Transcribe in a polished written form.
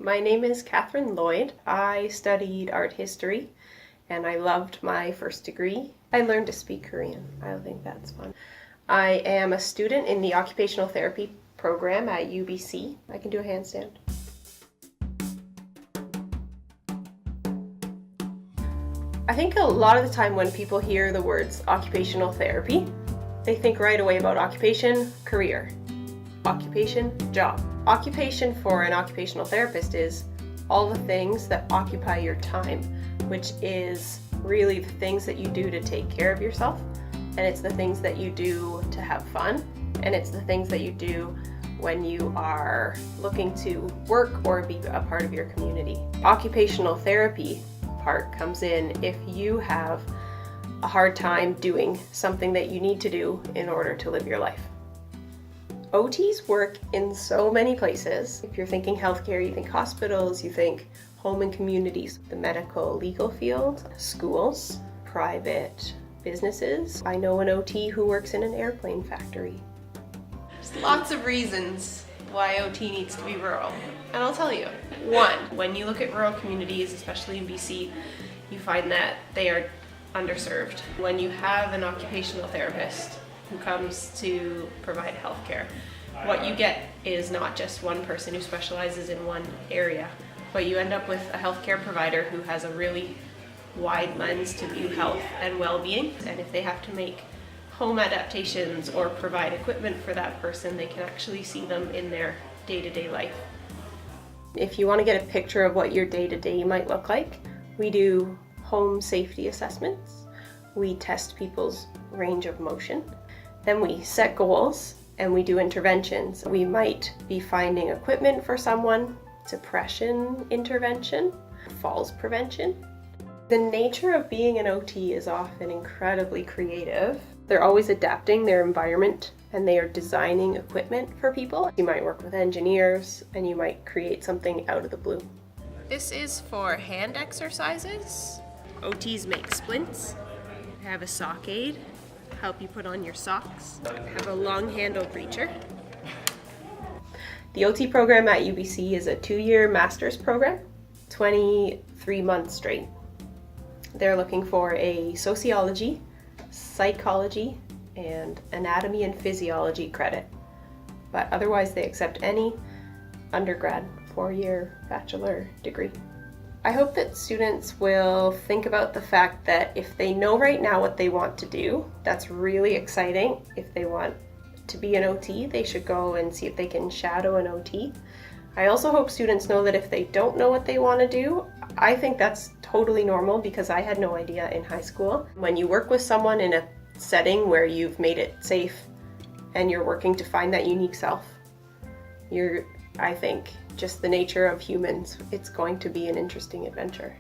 My name is Catherine Lloyd. I studied art history and I loved my first degree. I learned to speak Korean. I think that's fun. I am a student in the Occupational Therapy program at UBC. I can do a handstand. I think a lot of the time when people hear the words occupational therapy, they think right away about occupation, career. Occupation, job. Occupation for an occupational therapist is all the things that occupy your time, which is really the things that you do to take care of yourself, and it's the things that you do to have fun, and it's the things that you do when you are looking to work or be a part of your community. Occupational therapy part comes in if you have a hard time doing something that you need to do in order to live your life. OTs work in so many places. If you're thinking healthcare, you think hospitals, you think home and communities, the medical, legal field, schools, private businesses. I know an OT who works in an airplane factory. There's lots of reasons why OT needs to be rural, and I'll tell you. One, when you look at rural communities, especially in BC, you find that they are underserved. When you have an occupational therapist who comes to provide healthcare, what you get is not just one person who specializes in one area, but you end up with a healthcare provider who has a really wide lens to view health and well-being. And if they have to make home adaptations or provide equipment for that person, they can actually see them in their day-to-day life. If you want to get a picture of what your day-to-day might look like, we do home safety assessments. We test people's range of motion. Then we set goals and we do interventions. We might be finding equipment for someone, depression intervention, falls prevention. The nature of being an OT is often incredibly creative. They're always adapting their environment and they are designing equipment for people. You might work with engineers and you might create something out of the blue. This is for hand exercises. OTs make splints. I have a sock aid, help you put on your socks. I have a long-handled reacher. The OT program at UBC is a 2-year master's program, 23 months straight. They're looking for a sociology, psychology, and anatomy and physiology credit. But otherwise they accept any undergrad 4-year bachelor degree. I hope that students will think about the fact that if they know right now what they want to do, that's really exciting. If they want to be an OT, they should go and see if they can shadow an OT. I also hope students know that if they don't know what they want to do, I think that's totally normal because I had no idea in high school. When you work with someone in a setting where you've made it safe and you're working to find that unique self, I think, just the nature of humans, it's going to be an interesting adventure.